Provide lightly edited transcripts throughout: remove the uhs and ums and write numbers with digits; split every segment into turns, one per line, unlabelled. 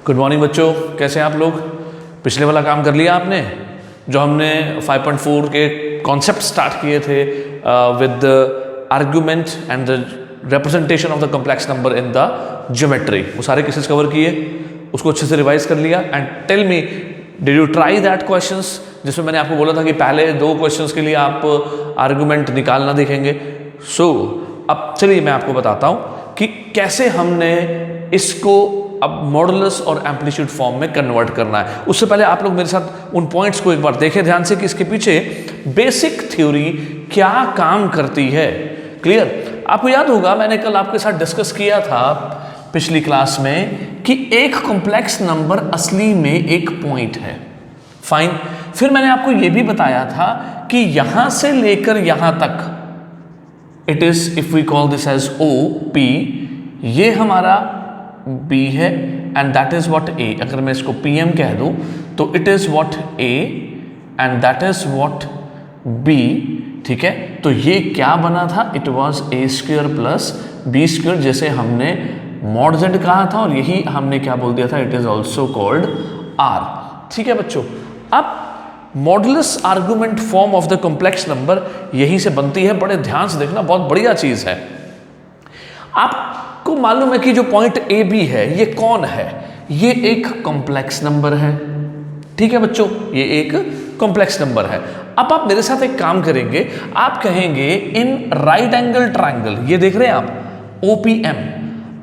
Good morning बच्चों, कैसे हैं आप लोग। पिछले वाला काम कर लिया आपने, जो हमने 5.4 के कॉन्सेप्ट स्टार्ट किए थे with argument and the representation of the complex number in the geometry, वो सारे केसेस कवर किए, उसको अच्छे से रिवाइज कर लिया। And tell me, did you try that questions, जिसमें मैंने आपको बोला था कि पहले 2 क्वेश्चंस के लिए आप आर्गुमेंट निकालना देखेंगे। अब चलिए मैं आपको बताता हूं कि कैसे हमने इसको अब मॉडुलस और एम्पलीट्यूड फॉर्म में कन्वर्ट करना है। उससे पहले आप लोग मेरे साथ उन पॉइंट्स को एक बार देखें ध्यान से कि इसके पीछे बेसिक थ्योरी क्या काम करती है। क्लियर? आपको याद होगा मैंने कल आपके साथ डिस्कस किया था पिछली क्लास में कि एक कॉम्प्लेक्स नंबर असली में एक पॉइंट है। फाइन। फिर मैंने आपको यह भी बताया था कि यहां से लेकर यहां तक it is, if we call this as O P, ये हमारा B है and that is what A। अगर मैं इसको PM कह दूं तो it is what A and that is what B। ठीक है, तो ये क्या बना था? It was A² plus B², जैसे हमने मॉड Z कहा था, और यही हमने क्या बोल दिया था, it is also called R। ठीक है बच्चों, अब modulus argument form of the complex number यही से बनती है। बड़े ध्यान से देखना, बहुत बढ़िया चीज है। आपको मालूम है कि जो पॉइंट ए बी है ये कौन है? ये एक कॉम्प्लेक्स नंबर है। ठीक है बच्चों, ये एक कॉम्प्लेक्स नंबर है। अब आप मेरे साथ एक काम करेंगे, आप कहेंगे इन राइट एंगल ट्रायंगल, ये देख रहे हैं आप OPM,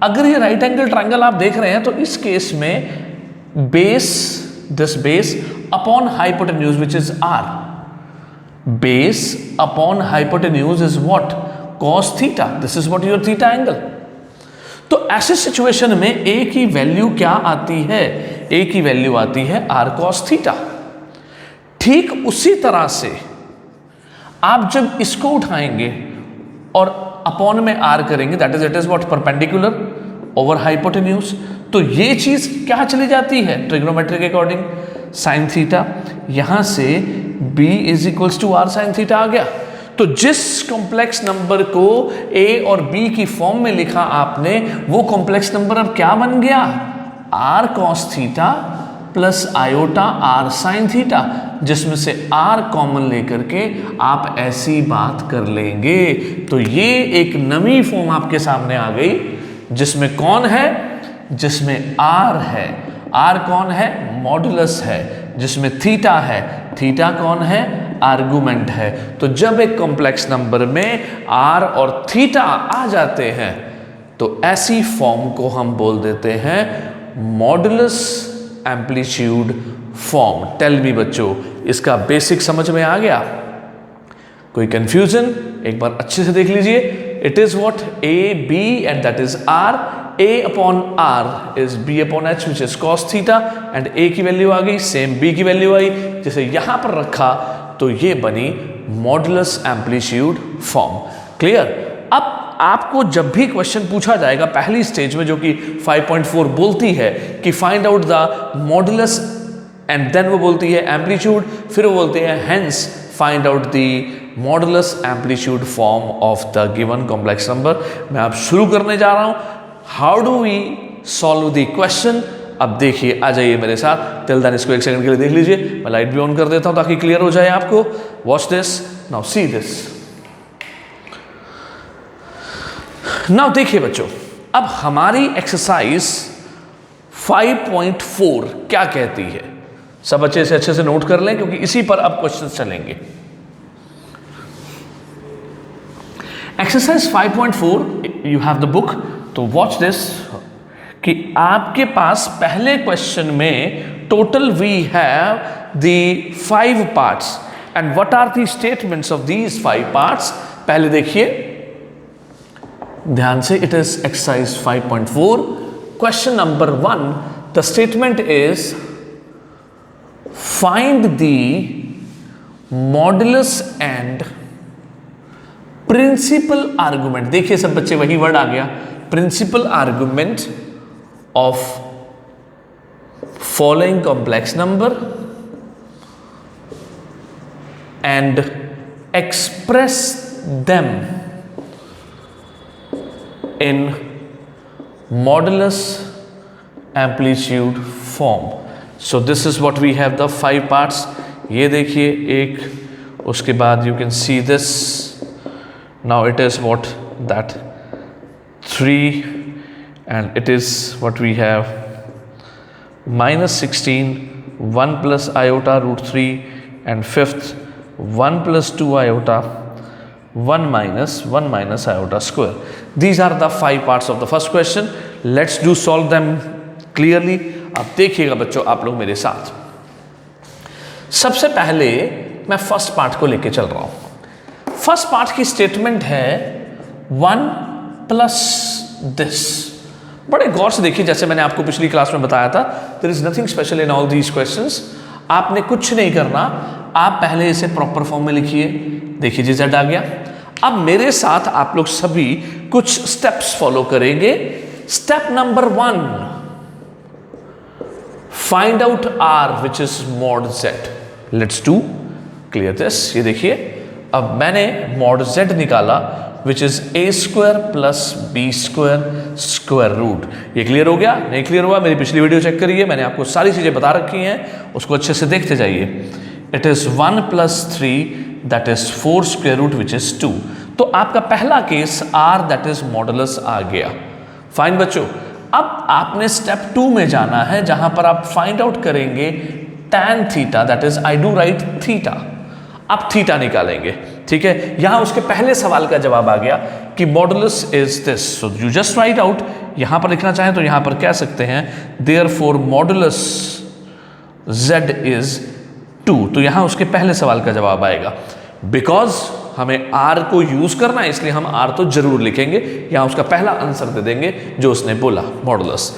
अगर ये राइट एंगल ट्रायंगल आप देख रहे हैं तो इस केस में base, this base upon hypotenuse which is R, base upon hypotenuse is what? cos theta. This is what your theta angle. तो ऐसे सिचुएशन में A की वैल्यू क्या आती है? A की वैल्यू आती है R cos थीटा। ठीक उसी तरह से आप जब इसको उठाएंगे और अपॉन में R करेंगे, that is, it is what? Perpendicular over hypotenuse, तो ये चीज क्या चली जाती है? ट्रिग्नोमेट्री के अकॉर्डिंग साइन थीटा। यहां से B is equals to R sine theta आ गया। तो जिस कॉम्प्लेक्स नंबर को A और B की फॉर्म में लिखा आपने, वो कॉम्प्लेक्स नंबर अब क्या बन गया? R cos theta plus iota R sin theta, जिसमें से R कॉमन लेकर के आप ऐसी बात कर लेंगे। तो ये एक नई फॉर्म आपके सामने आ गई, जिसमें कौन है? जिसमें R है। R कौन है? मॉडुलस है। जिसमें थीटा है, थीटा कौन है? आर्गुमेंट है। तो जब एक कॉम्प्लेक्स नंबर में R और थीटा आ जाते हैं तो ऐसी फॉर्म को हम बोल देते हैं modulus amplitude form. Tell me बच्चों, इसका बेसिक समझ में आ गया? कोई कंफ्यूजन? एक बार अच्छे से देख लीजिए। It is what? A B and that is R। A upon R is B upon H which is cos theta, and A की वैल्यू आ गई, सेम B की वैल्यू आई, जैसे यहां पर रखा तो ये बनी मॉडुलस एम्पलीट्यूड फॉर्म। क्लियर? अब आपको जब भी क्वेश्चन पूछा जाएगा पहली स्टेज में, जो कि 5.4 बोलती है कि find out the modulus, and then वो बोलती है एम्पलीट्यूड, फिर वो बोलते हैं hence find out the modulus amplitude form of the given complex number. मैं अब शुरू करने जा रहा हूं। How do we solve the question? अब देखिए, आ जाइए मेरे साथ। टिल देन इसको एक सेकंड के लिए देख लीजिए। मैं लाइट भी ऑन कर देता हूं ताकि क्लियर हो जाए आपको। Watch this now, C this now. देखिए बच्चों, अब हमारी एक्सरसाइज 5.4 क्या कहती है? सब अच्छे से नोट कर लें, क्योंकि इसी पर अब क्वेश्चन चलेंगे। Exercise 5.4, you have the book, तो वॉच दिस कि आपके पास पहले क्वेश्चन में total we have the 5 parts and what are the statements of these 5 parts. पहले देखिए ध्यान से, it is exercise 5.4, question number 1। The statement is find the modulus and principal argument. देखिए सब बच्चे, वही वर्ड आ गया, principal argument of following complex number and express them in modulus amplitude form. So this is what we have the 5 parts. ये देखिए एक, उसके बाद you can see this. Now it is what that 3 and it is what we have -16 1 plus iota root 3 and fifth 1 plus 2 iota 1 minus iota square. These are the 5 parts of the first question. Let's do solve them clearly. अब देखिएगा बच्चों आप लोग मेरे साथ. सबसे पहले मैं फर्स्ट पार्ट को लेके चल रहा हूं. फर्स्ट पार्ट की स्टेटमेंट है 1 प्लस दिस. बड़े गौर से देखिए, जैसे मैंने आपको पिछली क्लास में बताया था, there is nothing special in all these questions. आपने कुछ नहीं करना, आप पहले इसे प्रॉपर फॉर्म में लिखिए. देखिए जी z आ गया. अब मेरे साथ आप लोग सभी कुछ स्टेप्स फॉलो करेंगे. Step number 1, find out r which is mod z. Let's do clear this. ये देखिए, अब मैंने मॉड z निकाला which is a² plus b² square root. ये क्लियर हो गया? नहीं क्लियर हुआ मेरी पिछली वीडियो चेक करिए, मैंने आपको सारी चीजें बता रखी हैं, उसको अच्छे से देखते जाइए. It is 1 plus 3 that is 4 square root which is 2. तो आपका पहला case r that is modulus आ गया. फाइन बच्चों, अब आपने स्टेप 2 में जाना है, जहां पर आप फाइंड आउट करेंगे tan theta that is I do right theta. आप थीटा निकालेंगे. ठीक है, यहां उसके पहले सवाल का जवाब आ गया कि modulus is this. So you just right out. यहां पर लिखना चाहें तो यहां पर कह सकते हैं देयरफॉर मॉडुलस z इज 2. तो यहां उसके पहले सवाल का जवाब आएगा. बिकॉज हमें r को यूज करना है, इसलिए हम r तो जरूर लिखेंगे. यहां उसका पहला आंसर दे देंगे जो उसने बोला, मॉडुलस.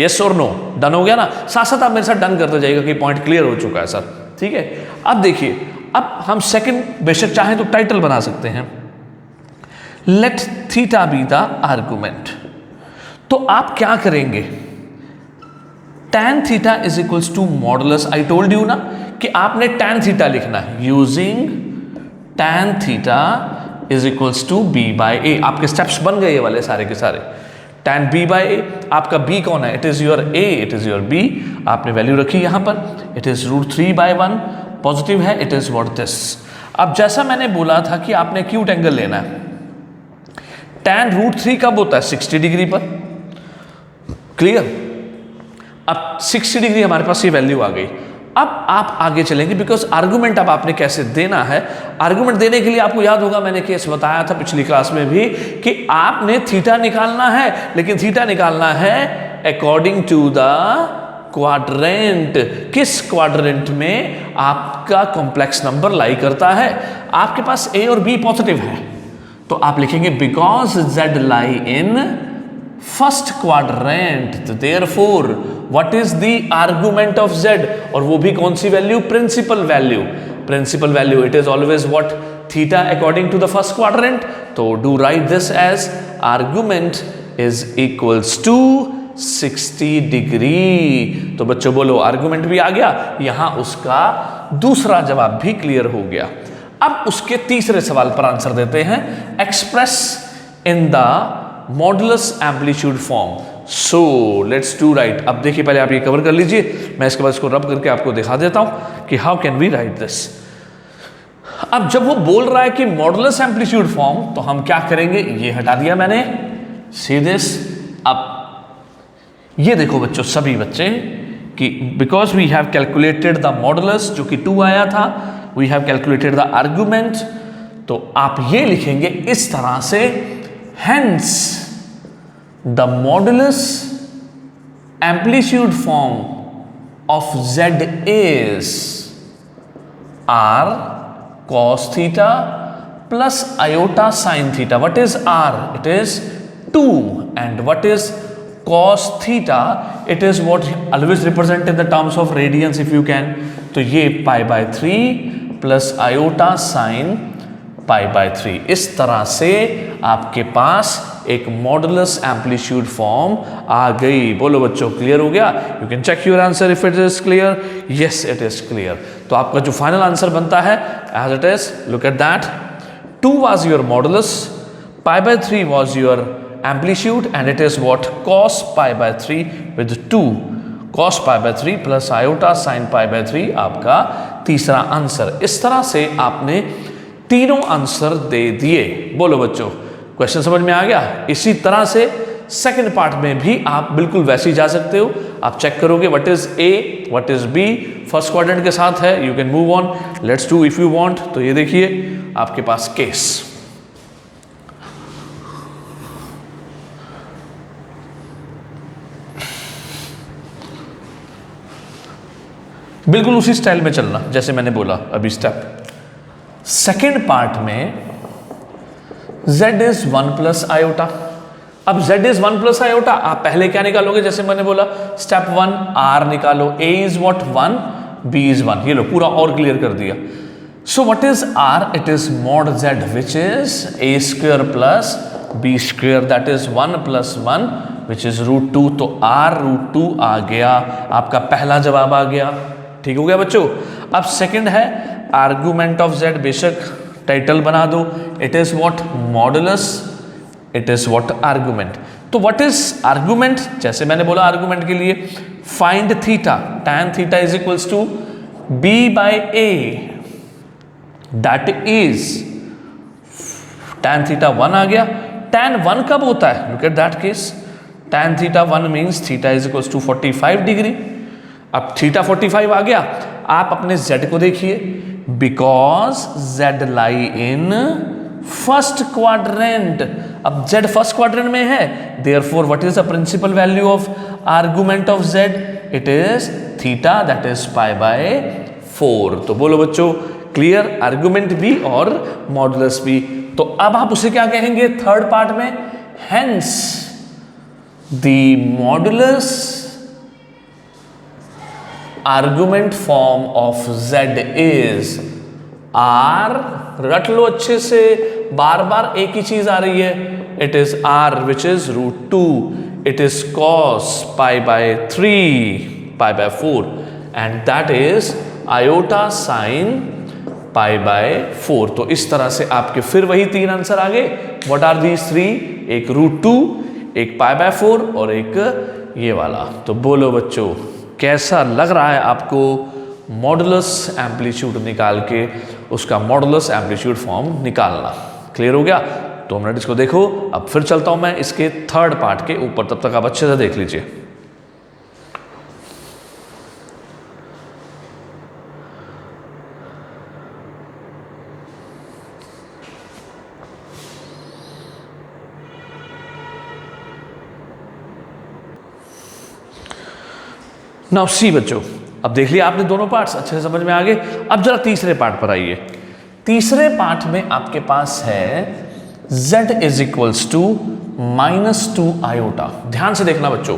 यस और नो? डन हो गया ना? साथ साथ आप मेरे साथ डन करते जाइएगा कि पॉइंट क्लियर हो चुका है सर. ठीक है, अब देखिए, अब हम सेकंड बेशक चाहें तो टाइटल बना सकते हैं, let theta be the argument. तो आप क्या करेंगे, tan theta is equals to modulus. I told you ना कि आपने tan थीटा लिखना है using tan theta is equals to b bye a. आपके स्टेप्स बन गए ये वाले सारे के सारे. tan b बाय a, आपका b कौन है? It is your a, it is your b. आपने वैल्यू रखी यहां पर, इट इज √3 बाय 1. पॉजिटिव है, इट इज व्हाट दिस. अब जैसा मैंने बोला था कि आपने एक्यूट एंगल लेना है, tan √3 कब होता है? 60 डिग्री पर. क्लियर? अब 60 डिग्री हमारे पास ये वैल्यू आ गई. अब आप आगे चलेंगे, बिकॉज आर्गुमेंट अब आपने कैसे देना है. आर्गुमेंट देने के लिए आपको याद होगा मैंने केस बताया था पिछली क्लास में भी कि आपने थीटा निकालना है, लेकिन थीटा निकालना है अकॉर्डिंग टू द क्वाड्रेंट. किस क्वाड्रेंट में आपका कॉम्प्लेक्स नंबर लाई करता है? आपके पास a और b पॉजिटिव है, तो आप लिखेंगे because z lie in first quadrant, therefore what is the argument of z? और वो भी कौन सी value? Principal value. Principal value it is always what? Theta according to the first quadrant. तो do write this as argument is equals to 60 degree. तो बच्चों बोलो, argument भी आ गया, यहां उसका दूसरा जवाब भी क्लियर हो गया. अब उसके तीसरे सवाल पर आंसर देते हैं, express in the modulus amplitude form. So let's do right. अब देखिए, पहले आप ये कवर कर लीजिए, मैं इसके बाद इसको रब करके आपको दिखा देता हूं कि how can we write this. अब जब वो बोल रहा है कि मॉडुलस एम्पलीट्यूड फॉर्म, तो हम क्या करेंगे, ये हटा दिया मैंने. See this. अब ये देखो बच्चों, सभी बच्चे, कि because we have calculated the modulus जो कि 2 आया था, we have calculated the argument. तो आप ये लिखेंगे इस तरह से, hence the modulus amplitude form of z is r cos theta plus iota sin theta. What is r? It is 2. And what is cos theta? it is what always represent in the terms of radians if you can. तो ये π/3 plus iota sin π/3. इस तरह से आपके पास एक modulus amplitude form आ गई. बोलो बच्चों, क्लियर हो गया? You can check your answer if it is clear. Yes, it is clear. तो आपका जो फाइनल आंसर बनता है as it is, look at that. 2 was your modulus, π/3 was your amplitude and it is what cos pi by 3 with 2 cos pi by 3 plus iota sin pi by 3 आपका तीसरा answer. इस तरह से आपने तीनों answer दे दिए। बोलो बच्चों, क्वेश्चन समझ में आ गया? इसी तरह से सेकंड पार्ट में भी आप बिल्कुल वैसे ही जा सकते हो। आप चेक करोगे what is a, what is b, first quadrant के साथ है, you can move on, let's do if you want. तो ये देखिए आपके पास केस, बिल्कुल उसी स्टाइल में चलना जैसे मैंने बोला अभी स्टेप। सेकेंड पार्ट में z इज 1 प्लस आयोटा। अब z इज 1 प्लस आयोटा, आप पहले क्या निकालोगे? जैसे मैंने बोला स्टेप 1 r निकालो, a is what 1, b is 1। ये लो पूरा और क्लियर कर दिया। So what is r? It is mod z which is a square plus b square, that is 1 plus 1 which is √2। तो r √2 आ गया, आपका पहला जवाब आ गया। ठीक हो गया बच्चों? अब सेकंड है आर्गुमेंट ऑफ z, बेशक टाइटल बना दो, it is what modulus, it is what argument. तो व्हाट इज आर्गुमेंट? जैसे मैंने बोला आर्गुमेंट के लिए find theta, tan theta is equals to b bye a, that is tan theta 1 आ गया। tan 1 कब होता है? Look at that case, tan theta 1 means theta is equals to 45 degree. अब थीटा 45 आ गया, आप अपने z को देखिए, because z lie in first quadrant. अब z फर्स्ट क्वाड्रेंट में है, therefore what is the principal value of argument of z? It is theta, that is pi by 4। तो बोलो बच्चों क्लियर, आर्गुमेंट भी और मॉडुलस भी। तो अब आप उसे क्या कहेंगे थर्ड पार्ट में? Hence the modulus argument form of z is r, रट लो अच्छे से, बार बार एक ही चीज आ रही है, it is r which is √2, it is cos pi by 3 pi by 4 and that is iota sin pi by 4। तो इस तरह से आपके फिर वही तीन आंसर आ गए। What are these three? एक √2, एक पाई बाय 4 और एक ये वाला। तो बोलो बच्चों कैसा लग रहा है आपको मॉडुलस एम्पलीट्यूड निकाल के उसका मॉडुलस एम्पलीट्यूड फॉर्म निकालना? क्लियर हो गया? 2 मिनट इसको देखो। अब फिर चलता हूं मैं इसके थर्ड पार्ट के ऊपर, तब तक आप अच्छे से देख लीजिए। नाउ सी बच्चों, अब देख लिया आपने दोनों पार्ट्स, अच्छे से समझ में आ गए। अब जरा तीसरे पार्ट पर आइए। तीसरे पार्ट में आपके पास है z is equals to -2 iota. ध्यान से देखना बच्चों।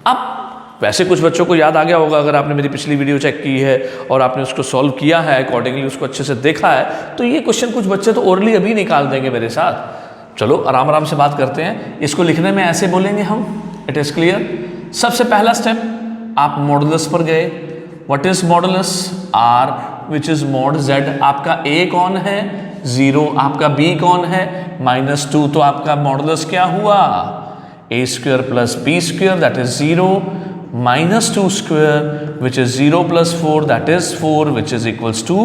अब वैसे कुछ बच्चों को याद आ गया होगा, अगर आपने मेरी पिछली वीडियो चेक की है और आपने उसको सॉल्व किया है, अकॉर्डिंगली उसको अच्छे से देखा है, तो ये क्वेश्चन कुछ बच्चे तो ओरली अभी निकाल देंगे मेरे साथ। चलो आराम आराम से बात करते हैं। इसको लिखने में ऐसे बोलेंगे हम, इट इज क्लियर। सबसे पहला स्टेप, आप मॉडुलस पर गए। What is modulus? r which is mod z। आपका a कौन है? 0। आपका b कौन है? -2। तो आपका मॉडुलस क्या हुआ? a square plus b square, that is 0, -2 square which is 0 plus 4, that is 4 which is equals to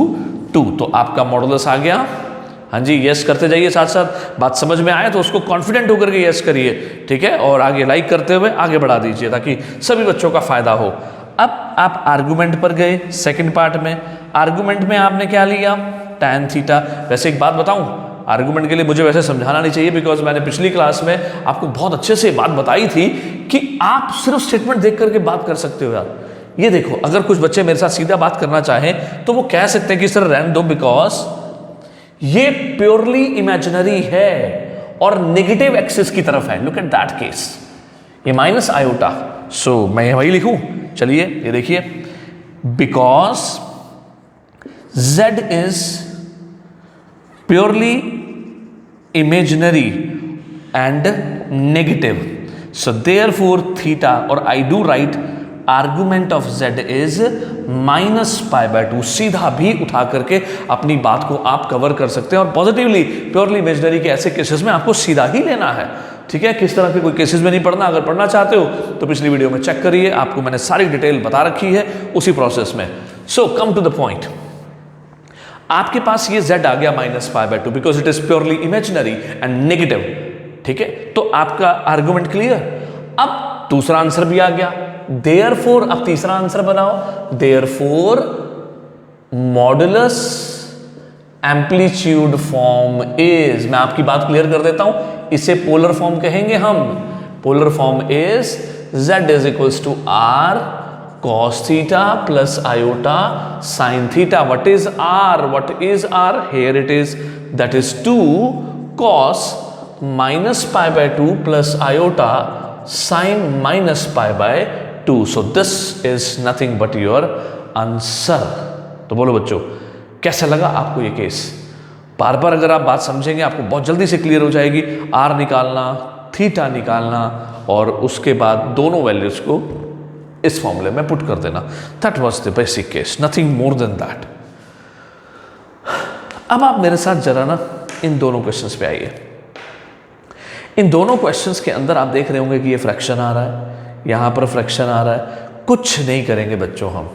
2। तो आपका मॉडुलस आ गया। हाँ जी, यस करते जाइए साथ साथ। बात समझ में आए तो उसको कॉन्फिडेंट होकर के यस करिए, ठीक है? और आगे लाइक करते हुए आगे बढ़ा दीजिए ताकि सभी बच्चों का फायदा हो। अब आप आर्गुमेंट पर गए सेकंड पार्ट में। आर्गुमेंट में आपने क्या लिया? tan theta. वैसे एक बात बताऊं, आर्गुमेंट के लिए मुझे वैसे समझाना नहीं चाहिए, बिकॉज मैंने पिछली क्लास में आपको बहुत अच्छे से बात बताई थी कि आप सिर्फ स्टेटमेंट देख करके बात कर सकते हो यार। ये देखो, अगर कुछ बच्चे मेरे साथ सीधा बात करना चाहें तो वो कह सकते हैं कि सर रहने दो, बिकॉज ये प्योरली इमेजिनरी है और नेगेटिव एक्सिस की तरफ है। लुक एट दैट केस, ये माइनस आयोटा। सो मैं वही लिखूं, चलिए ये देखिए, because z is purely imaginary and negative, so therefore theta, और I do write argument of z is -π/2। सीधा भी उठा करके अपनी बात को आप कवर कर सकते हैं और पॉजिटिवली प्योरली इमेजिनरी के ऐसे केसेस में आपको सीधा ही लेना है। ठीक है, किस तरह के कोई केसेस में नहीं पढ़ना। अगर पढ़ना चाहते हो तो पिछली वीडियो में चेक करिए, आपको मैंने सारी डिटेल बता रखी है उसी प्रोसेस में। So come to the point, आपके पास ये z आ गया -π/2 because it is purely imaginary and negative. ठीक है, तो आपका आर्गुमेंट क्लियर। अब दूसरा आंसर भी आ गया, देयरफॉर अब तीसरा आंसर बनाओ, therefore modulus amplitude form is, मैं आपकी बात क्लियर कर देता हूं, इसे पोलर फॉर्म कहेंगे हम। Polar form is z is equals to r cos theta plus iota sin theta. What is r? What is r? Here it is, that is 2 cos -π/2 plus iota sin -π/2. So this is nothing but your answer. तो बोलो बच्चों, कैसा लगा आपको ये case? बार बार अगर आप बात समझेंगे आपको बहुत जल्दी से क्लियर हो जाएगी। r निकालना, थीटा निकालना और उसके बाद दोनों वैल्यूज को इस फॉर्मूले में पुट कर देना। That was the basic case, nothing more than that. अब आप मेरे साथ जरा ना इन दोनों क्वेश्चंस पे आइए। इन दोनों क्वेश्चंस के अंदर आप देख रहे होंगे कि ये फ्रैक्शन आ रहा है, यहां पर फ्रैक्शन आ रहा है। कुछ नहीं करेंगे बच्चों, हम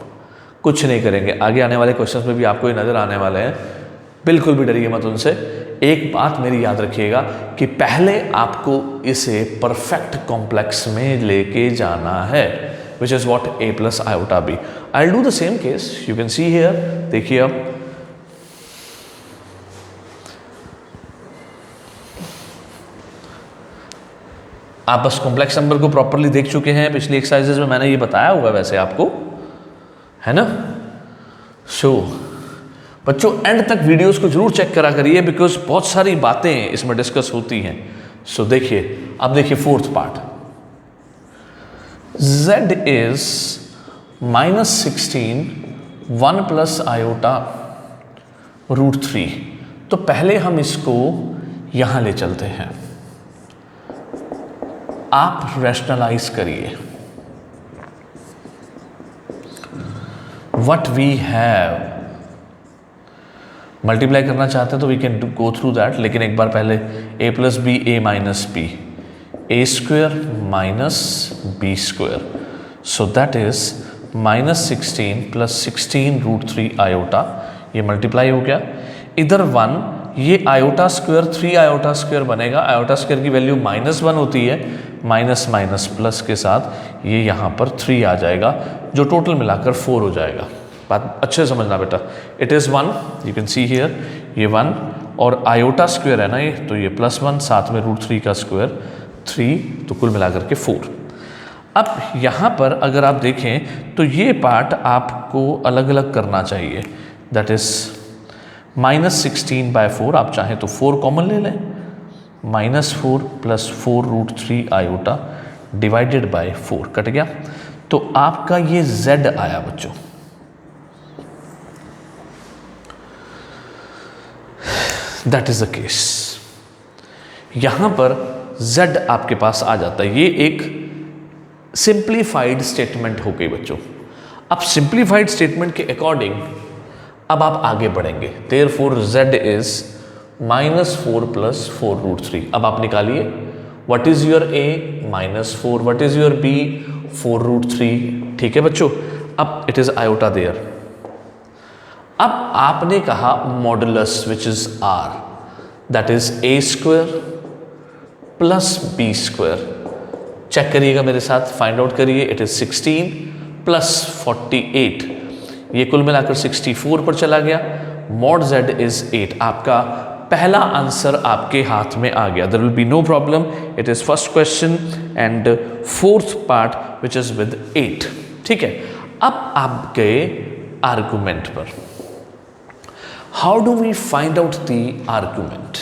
कुछ नहीं करेंगे। आगे आने वाले क्वेश्चंस में भी आपको ये नजर आने वाले हैं, बिल्कुल भी डरिए मत उनसे। एक बात मेरी याद रखिएगा कि पहले आपको इसे परफेक्ट कॉम्प्लेक्स में लेके जाना है, which is what a plus iota b. I'll do the same case. You can see here. देखिए अब आप बस कॉम्प्लेक्स नंबर को प्रॉपरली देख चुके हैं, पिछली एक्सरसाइजेज में मैंने ये बताया हुआ वैसे आपको, है ना। सो बच्चों एंड तक वीडियोस को जरूर चेक करा करिए बिकॉज बहुत सारी बातें इसमें डिस्कस होती हैं। सो देखिए, अब देखिए fourth part, z is -16 1 plus iota √3। तो पहले हम इसको यहां ले चलते हैं, आप रैशनलाइज करिए। व्हाट वी हैव, मल्टीप्लाई करना चाहते हैं तो we can go through that, लेकिन एक बार पहले a + b a - b a² - b², so that is -16 + 16 √3 iota, ये मल्टीप्लाई हो गया। इधर 1, ये आयोटा स्क्वायर 3 आयोटा स्क्वायर बनेगा। आयोटा स्क्वायर की वैल्यू -1 होती है, माइनस माइनस प्लस के साथ ये यहाँ पर 3 आ जाएगा, जो टोटल मिलाकर 4 हो जाएगा। बात अच्छे से समझना बेटा, it is 1, you can see here, ये 1 और आयोटा स्क्वायर है ना ये, तो ये +1 साथ में √3 का स्क्वायर 3, तो कुल मिलाकर के 4। अब यहाँ पर अगर आप देखें तो ये पार्ट आपको अलग अलग करना चाहिए, दैट इज़ -16/4, आप चाहें तो 4 कॉमन ले लें, -4 + 4 √3 आयोटा डिवाइडेड बाय 4 कट गया, तो आपका ये z आया बच्चों। दैट इज द केस, यहां पर z आपके पास आ जाता है। ये एक सिंप्लीफाइड स्टेटमेंट हो गई बच्चों। अब सिंप्लीफाइड स्टेटमेंट के अकॉर्डिंग अब आप आगे बढ़ेंगे, देयरफॉर z इज -4 + 4 √3। अब आप निकालिए, what is your a, -4, what is your b, 4 √3। ठीक है बच्चों, अब इट इज आयोटा देयर। अब आपने कहा modulus which is r, that is a² + b²। Check करिएगा मेरे साथ, फाइंड आउट करिए, इट इज 16 + 48, ये कुल मिलाकर 64 पर चला गया। Mod z is 8। आपका पहला आंसर आपके हाथ में आ गया, there will be no problem, it is first question and fourth part which is with 8। ठीक है, अब आप गए आर्गुमेंट पर। How do we find out the argument?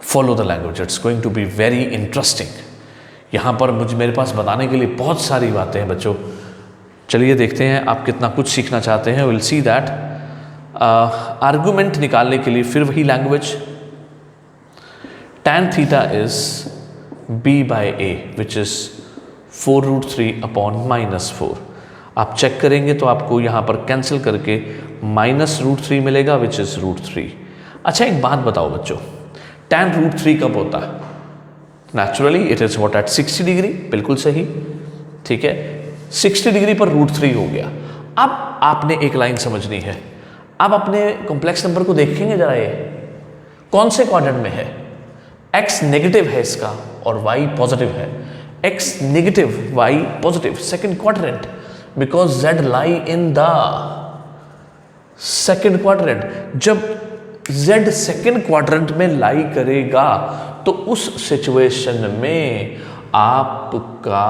Follow the language, it's going to be very interesting. यहाँ पर मेरे पास बताने के लिए बहुत सारी बातें हैं बच्चों। चलिए देखते हैं आप कितना कुछ सीखना चाहते हैं। Will see that. आर्गुमेंट निकालने के लिए फिर वही language, tan theta is b/a which is 4 √3 / -4। आप चेक करेंगे तो आपको यहाँ पर कैंसिल करके -√3 मिलेगा विच इज √3। अच्छा एक बात बताओ बच्चों, tan √3 कब होता है? Naturally it is what at 60 degree, बिल्कुल सही, ठीक है। 60 डिग्री पर √3 हो गया। अब आपने एक लाइन समझनी है। अब अपने कॉम्प्लेक्स नंबर को देखेंगे जरा, ये कौन से क्वाड्रेंट में है। x नेगेटिव है इसका और y पॉजिटिव है। x negative, y positive, second quadrant, because z lie in the second quadrant. जब z सेकंड क्वाड्रेंट में लाई करेगा तो उस सिचुएशन में आपका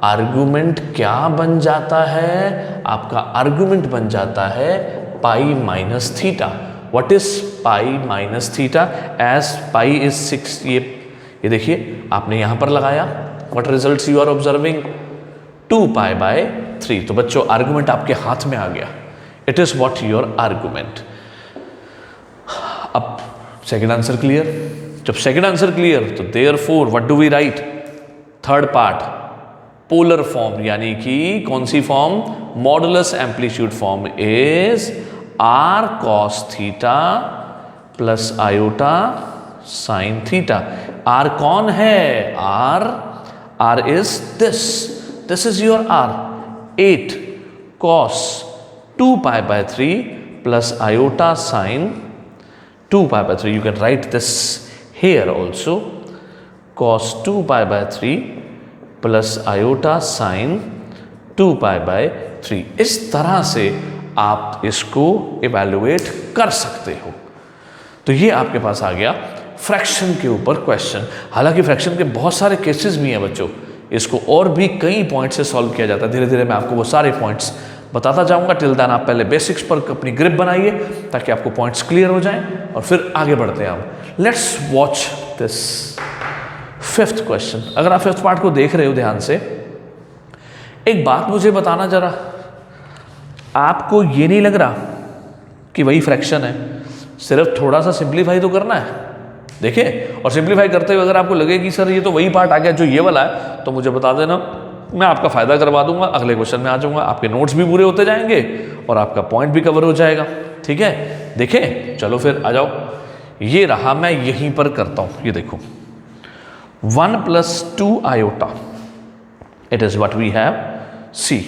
आर्गुमेंट क्या बन जाता है? आपका आर्गुमेंट बन जाता है pi minus theta. What is pi minus theta? As pi is 6, ये देखिए आपने यहां पर लगाया। What results you are observing? 2 pi by 3। तो बच्चों आर्गुमेंट आपके हाथ में आ गया। It is what your argument. अब सेकेंड आंसर क्लियर। जब सेकेंड आंसर क्लियर तो therefore what do we write? Third part polar form, यानी कि कौन सी form? Modulus amplitude form is r cos theta plus iota sine theta. r कौन है? r is this is your r, 8 cos 2 pi by 3 plus iota sine 2 pi by 3. You can write this here also. Cos 2 pi by 3 plus iota sine 2 pi by 3. इस तरह से आप इसको evaluate कर सकते हो. तो ये आपके पास आ गया फ्रैक्शन के ऊपर क्वेश्चन. हालांकि फ्रैक्शन के बहुत सारे केसेस भी हैं बच्चों, इसको और भी कई पॉइंट से सॉल्व किया जाता है. धीरे धीरे मैं आपको वो सारे पॉइंट्स बताता जाऊंगा. टिल देन आप पहले बेसिक्स पर अपनी ग्रिप बनाइए ताकि आपको पॉइंट्स क्लियर हो जाएं और फिर आगे बढ़ते हैं हम. Let's watch this fifth question. अगर आप फिफ्थ पार्ट को देख रहे हो ध्यान से, एक बात मुझे बताना जरा, आपको ये नहीं लग रहा कि वही फ्रैक्शन है, सिर्फ थोड़ा सा सिंप्लीफाई तो करना है. देखिए, और सिंप्लीफाई करते हुए अगर आपको लगे कि सर ये तो वही पार्ट आ गया जो ये वाला है, तो मुझे बता देना, मैं आपका फ़ायदा करवा दूंगा. अगले क्वेश्चन में आ जाऊंगा, आपके नोट्स भी पूरे होते जाएंगे और आपका पॉइंट भी कवर हो जाएगा. ठीक है, देखें, चलो फिर आ जाओ. ये रहा, मैं यहीं पर करता हूं. ये देखो, 1 + 2 iota, it is what we have. See,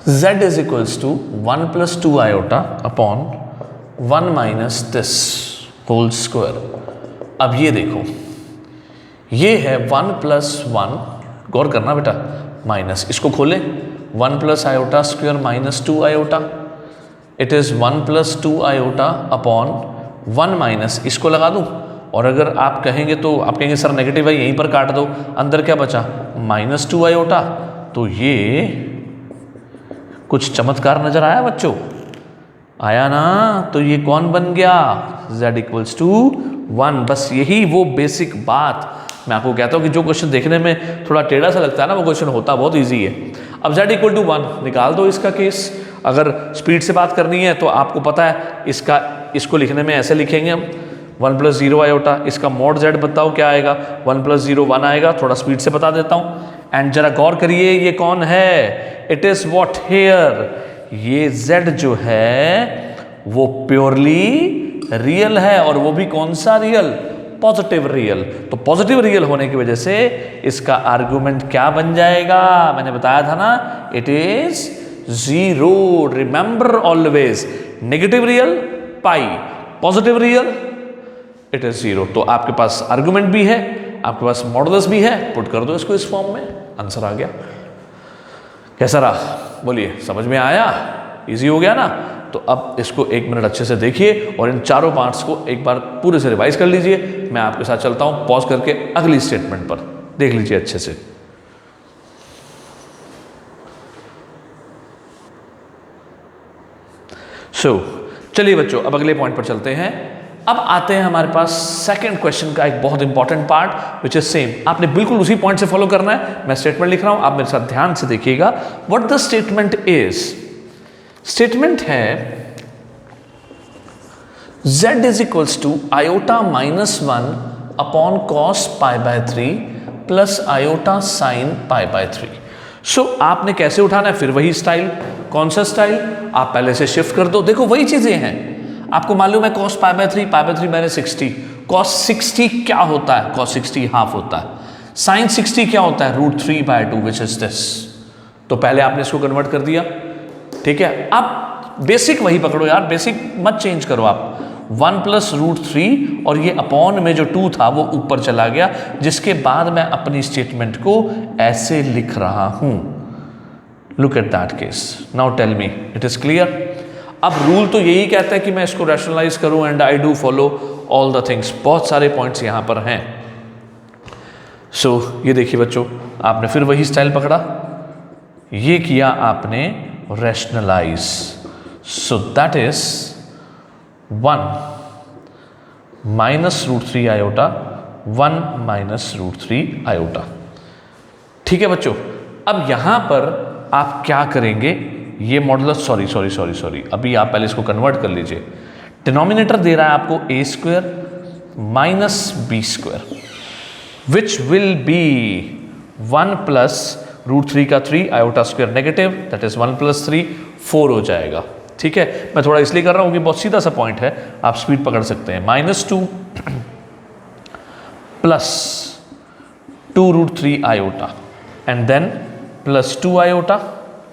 z is equals to 1 + 2 iota upon 1 minus this whole square. अब ये देखो, ये है 1 + 1, गौर करना बेटा, माइनस, इसको खोले, 1 + iota square minus 2 iota. It is 1 + 2 iota upon 1 minus, इसको लगा दूं. और अगर आप कहेंगे तो आप कहेंगे सर नेगेटिव है, यहीं पर काट दो. अंदर क्या बचा? -2 आयोटा. तो ये कुछ चमत्कार नजर आया बच्चों? आया ना? तो ये कौन बन गया? z = 1. बस यही वो बेसिक बात मैं आपको कहता हूं कि जो क्वेश्चन देखने में थोड़ा टेढ़ा सा लगता है ना, वो क्वेश्चन होता बहुत इजी है. अब z = 1 निकाल दो इसका केस. अगर स्पीड से बात करनी है तो आपको पता है इसको लिखने में ऐसे लिखेंगे हम, 1 + 0 आयोटा. इसका मॉड z बताओ क्या आएगा? 1 + 0 1 आएगा. थोड़ा स्पीड से बता देता हूं. एंड जरा गौर करिए, ये कौन है? It is what here. ये z जो है वो प्योरली रियल है, और वो भी कौन सा रियल? Positive real. तो पॉजिटिव रियल होने की वजह से इसका आर्गुमेंट क्या बन जाएगा? मैंने बताया था ना, it is 0. Remember always, negative real pi, positive real it is 0. तो आपके पास आर्गुमेंट भी है, आपके पास मॉडुलस भी है. पुट कर दो इसको इस फॉर्म में, आंसर आ गया. कैसा रहा? बोलिए, समझ में आया? इजी हो गया ना? तो अब इसको 1 मिनट अच्छे से देखिए और इन चारों पार्ट्स को एक बार पूरे से रिवाइज कर लीजिए. मैं आपके साथ चलता हूं पॉज करके अगली स्टेटमेंट पर. देख लीजिए अच्छे से. चलिए बच्चों, अब अगले पॉइंट पर चलते हैं. अब आते हैं हमारे पास सेकंड क्वेश्चन का एक बहुत important part which is same. आपने बिल्कुल उसी पॉइंट से फॉलो करना है. मैं स्टेटमेंट लिख रहा हूं, आप मेरे साथ ध्यान से देखिएगा. What the statement is? Statement है z = iota -1 upon cos π/3 plus iota sin π/3. So आपने कैसे उठाना है? फिर वही स्टाइल. कौन सा स्टाइल? आप पहले से शिफ्ट कर दो. देखो वही चीजें हैं. आपको मालूम है cos पाई बाय 3 मैंने 60, cos 60 क्या होता है? cos 60 हाफ होता है। sin 60 क्या होता है? √3/2 विच इज दिस। तो पहले आपने इसको कन्वर्ट कर दिया, ठीक है। अब बेसिक वही पकड़ो यार, बेसिक मत चेंज करो आप। 1 + √3 और ये अपॉन में जो 2 था वो ऊपर चला गया, जिसके बाद मैं अपनी स्टेटमेंट को ऐसे लिख रहा हूं। Look at that case, now tell me it is clear. अब रूल तो यही कहता है कि मैं इसको रैशनलाइज करूं and I do follow all the things. बहुत सारे पॉइंट्स यहां पर हैं। सो ये देखिए बच्चों, आपने फिर वही स्टाइल पकड़ा, ये किया आपने rationalize. So that is 1 - √3 iota, 1 - √3 iota. ठीक है बच्चों, अब यहां पर आप क्या करेंगे? ये मॉडुलस सॉरी अभी आप पहले इसको कन्वर्ट कर लीजिए। डिनोमिनेटर दे रहा है आपको a² - b² which will be 1 + √3 का 3 iota square negative, that is 1 + 3 4 हो जाएगा। ठीक है, मैं थोड़ा इसलिए कर रहा हूं कि बहुत सीधा सा पॉइंट है, आप स्पीड पकड़ सकते हैं। -2 + 2 √3 iota and then +2 iota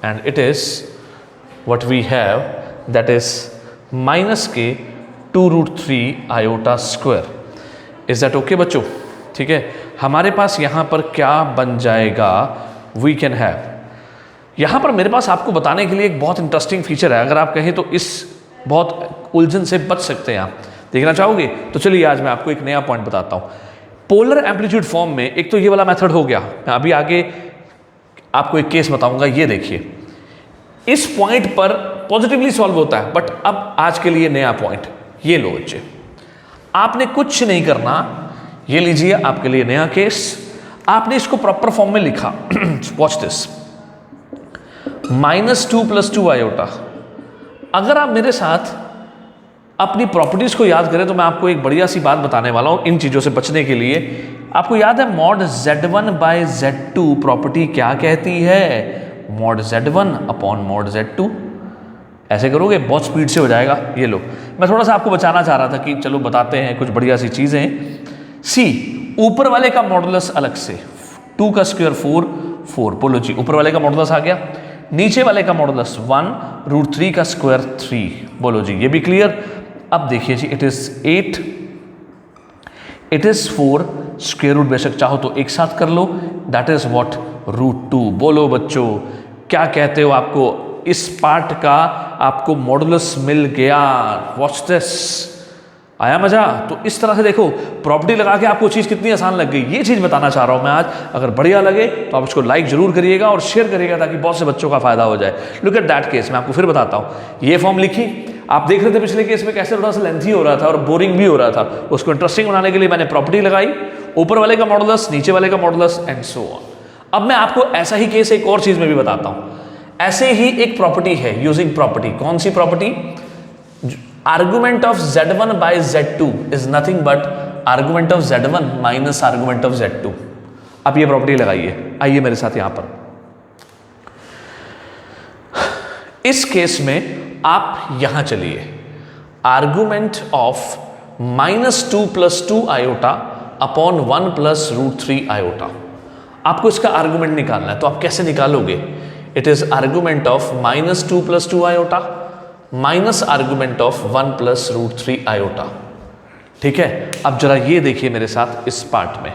and it is what we have, that is -k 2 √3 iota square. Is that okay बच्चों? ठीक है, हमारे पास यहां पर क्या बन जाएगा? वी कैन हैव, यहां पर मेरे पास आपको बताने के लिए एक बहुत इंटरेस्टिंग फीचर है। अगर आप कहें तो इस बहुत उलझन से बच सकते हैं। आप देखना चाहोगे तो चलिए आज मैं आपको एक नया पॉइंट बताता हूं। पोलर एम्पलीट्यूड फॉर्म में एक तो ये वाला मेथड हो गया, मैं अभी आगे आपको एक केस बताऊंगा। ये देखिए, इस पॉइंट पर पॉजिटिवली सॉल्व होता है, बट अब आज के लिए नया पॉइंट। ये लो बच्चे, आपने कुछ नहीं करना, ये लीजिए आपके लिए नया केस। आपने इसको प्रॉपर फॉर्म में लिखा। Watch this, -2 + 2 iota. अगर आप मेरे साथ अपनी प्रॉपर्टीज को याद करें तो मैं आपको एक बढ़िया सी बात बताने वाला हूं इन चीजों से बचने के लिए। आपको याद है mod Z1/Z2 प्रॉपर्टी क्या कहती है? mod Z1 / mod Z2। ऐसे करोगे बहुत स्पीड से हो जाएगा। ये लो, मैं थोड़ा सा आपको बचाना चाह रहा था कि चलो बताते हैं कुछ बढ़िया सी चीजें। सी, ऊपर वाले का मॉडुलस अलग से, 2 का स्क्वायर 4 बोलो जी, ऊपर वाले का मॉडुलस आ गया। नीचे वाले का मॉडुलस 1 √3 का स्क्वायर 3 बोलो जी, ये भी क्लियर। अब देखिए जी, it is 8, it is 4, square root बेशक चाहो तो एक साथ कर लो, दैट इज व्हाट √2। बोलो बच्चों, क्या कहते हो? आपको इस पार्ट का आपको मॉडुलस मिल गया। वॉच दिस, आया मजा? तो इस तरह से देखो, प्रॉपर्टी लगा के आपको चीज कितनी आसान लग गई, ये चीज बताना चाह रहा हूं मैं आज। अगर बढ़िया लगे तो आप इसको लाइक जरूर करिएगा और शेयर करिएगा ताकि बहुत से बच्चों का फायदा हो जाए। लुक एट दैट केस, मैं आपको फिर बताता हूं। ये फॉर्म लिखी, आप देख रहे थे पिछले केस में कैसे थोड़ा सा लेंथी हो रहा था और बोरिंग भी हो रहा था। उसको इंटरेस्टिंग बनाने के लिए मैंने प्रॉपर्टी लगाई, ऊपर वाले का मॉडुलस, नीचे वाले का मॉडुलस एंड सो ऑन। अब मैं आपको ऐसा ही केस एक और चीज में भी बताता हूं। ऐसे ही एक प्रॉपर्टी है, यूजिंग प्रॉपर्टी। कौन सी property? Argument of Z1/Z2 is nothing but argument of Z1 - argument of Z2। अब ये प्रॉपर्टी लगाइए, आइए मेरे साथ यहां पर। इस केस में आप यहां चलिए, argument of -2 + 2 iota upon 1 + √3 iota. आपको इसका आर्गुमेंट निकालना है, तो आप कैसे निकालोगे? It is argument of -2 + 2 iota minus argument of 1 + √3 iota. ठीक है, अब जरा ये देखिए मेरे साथ इस पार्ट में।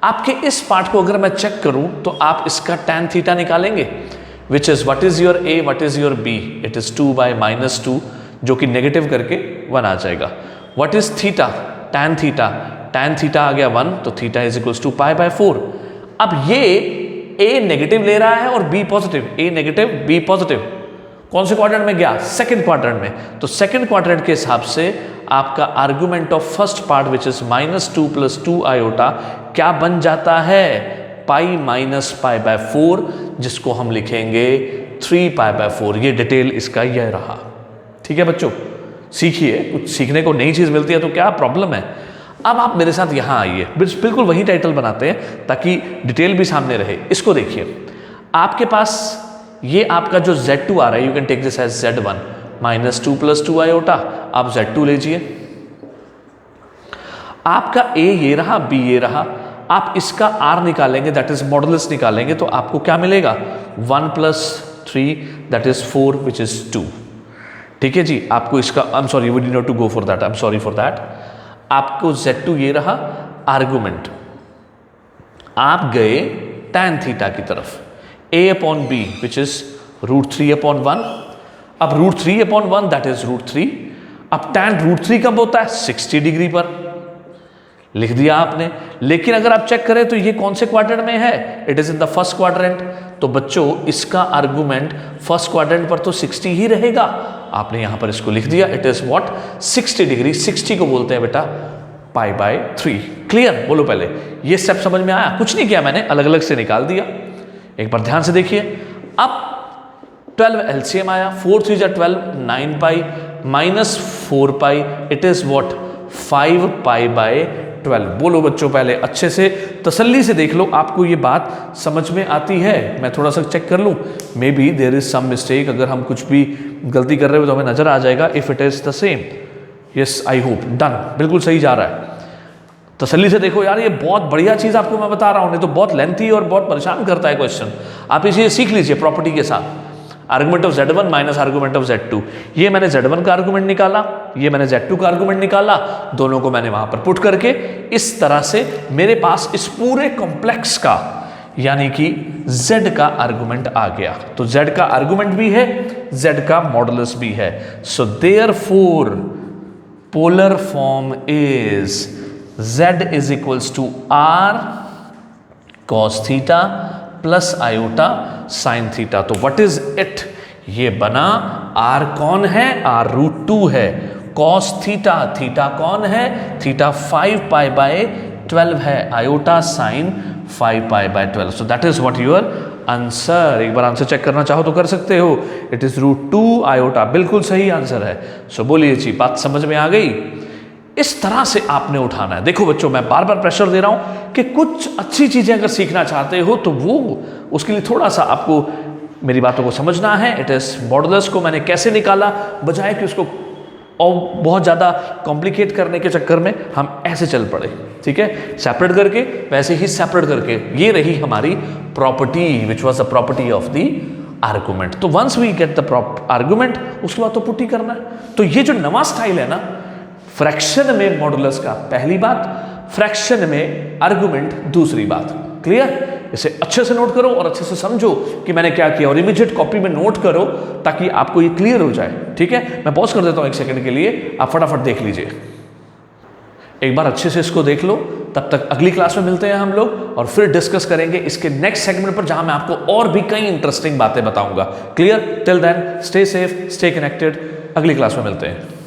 आपके इस पार्ट को अगर मैं चेक करूं तो आप इसका tan थीटा निकालेंगे, which is what is your A, what is your B? It is 2/-2, जो कि नेगेटिव करके 1 आ जाएगा। What is theta? tan theta, tan theta आ गया 1, तो थीटा इज इक्वल्स टू π/4। अब ये A नेगेटिव ले रहा है और B positive, A negative B positive. कौन से क्वाड्रेंट में गया? सेकंड क्वाड्रेंट में। तो सेकंड क्वाड्रेंट के हिसाब से आपका argument of first part which is -2 + 2 iota क्या बन जाता है? π - π/4, जिसको हम लिखेंगे 3π/4। ये डिटेल इसका यह रहा। ठीक है बच्चों, सीखिए, कुछ सीखने को नई चीज मिलती है तो क्या प्रॉब्लम है। अब आप मेरे साथ यहां आइए, बिल्कुल वही टाइटल बनाते हैं ताकि डिटेल भी सामने रहे। इसको देखिए, आपके पास ये आपका जो Z2 आ रहा है, you can take this as Z1, -2 + 2 iota. आप Z2 लीजिए, आपका A ये रहा, B ये रहा, आप इसका R निकालेंगे, दैट इज मॉडुलस निकालेंगे, तो आपको क्या मिलेगा 1 + 3 दैट इज 4 विच इज 2। ठीक है जी, आपको इसका I am sorry we did not to go for that, I am sorry for that. आपको Z2 ये रहा आर्गुमेंट, आप गए tan थीटा की तरफ, A/B विच इज √3/1। अब √3/1 दैट इज √3। अब tan √3 कब होता है 60 डिग्री पर, लिख दिया आपने। लेकिन अगर आप चेक करें तो ये कौन से क्वाड्रेंट में है, it is in the first quadrant, तो बच्चों इसका आर्गुमेंट फर्स्ट क्वाड्रेंट पर तो 60 ही रहेगा। आपने यहां पर इसको लिख दिया, इट इज व्हाट 60 डिग्री। 60 को बोलते हैं बेटा π/3। क्लियर, बोलो पहले ये स्टेप समझ में आया? कुछ नहीं किया मैंने, अलग अलग से निकाल दिया। एक बार ध्यान से देखिए, अब 12 एलसीएम आया, 4 3 = 12, 9π -4π, इट इज व्हाट 5π/12। बोलो बच्चों पहले अच्छे से तसल्ली से देख लो, आपको ये बात समझ में आती है? मैं थोड़ा सा चेक कर लूं, maybe there is some mistake, अगर हम कुछ भी गलती कर रहे हो तो हमें नजर आ जाएगा। If it is the same, yes I hope, done, बिल्कुल सही जा रहा है। तसल्ली से देखो यार, ये बहुत बढ़िया चीज आपको मैं बता रहा हूं, नहीं तो बहुत लेंथी और बहुत परेशान करता है क्वेश्चन। आप इसे सीख लीजिए प्रॉपर्टी के साथ, argument of Z1 minus argument of Z2। ये मैंने Z1 का आर्गुमेंट निकाला, ये मैंने Z2 का आर्गुमेंट निकाला, दोनों को मैंने वहां पर पुट करके इस तरह से मेरे पास इस पूरे कॉम्प्लेक्स का यानी कि Z का आर्गुमेंट आ गया। तो Z का आर्गुमेंट भी है, Z का मॉडुलस भी है। So therefore polar form is Z = R cos theta plus iota sine theta. तो व्हाट इज इट, ये बना R कौन है, R √2 है, cos थीटा, थीटा कौन है, थीटा 5π/12 है, iota sine 5π/12। So that is what your answer. एक बार आंसर चेक करना चाहो तो कर सकते हो, इट इज √2 आयोटा, बिल्कुल सही आंसर है। सो बोलिए जी, बात समझ में आ गई? इस तरह से आपने उठाना है। देखो बच्चों, मैं बार बार प्रेशर दे रहा हूं कि कुछ अच्छी चीजें अगर सीखना चाहते हो तो वो उसके लिए थोड़ा सा आपको मेरी बातों को समझना है। इट इज मॉडुलस को मैंने कैसे निकाला, बजाय कि उसको और बहुत ज़्यादा कॉम्प्लिकेट करने के चक्कर में हम ऐसे चल पड़े। ठीक है, सेपरेट करके, वैसे ही सेपरेट करके, ये रही हमारी property which was the property of the argument. तो once we get the argument, उसके बाद तो पुट ही करना है। तो ये जो नवा स्टाइल है ना, फ्रैक्शन में मॉडुलस का पहली बात, फ्रैक्शन में आर्गुमेंट दूसरी बात। क्लियर? इसे अच्छे से नोट करो और अच्छे से समझो कि मैंने क्या किया, और इमीडिएट कॉपी में नोट करो ताकि आपको ये क्लियर हो जाए। ठीक है, मैं पॉज कर देता हूं 1 सेकंड के लिए, आप फटाफट देख लीजिए। एक बार अच्छे से इसको देख लो, तब तक अगली क्लास में मिलते हैं हम लोग और फिर डिस्कस करेंगे इसके नेक्स्ट सेगमेंट पर, जहां मैं आपको और भी कई इंटरेस्टिंग बातें बताऊंगा। Clear? Till then stay safe, stay connected, अगली क्लास में मिलते हैं।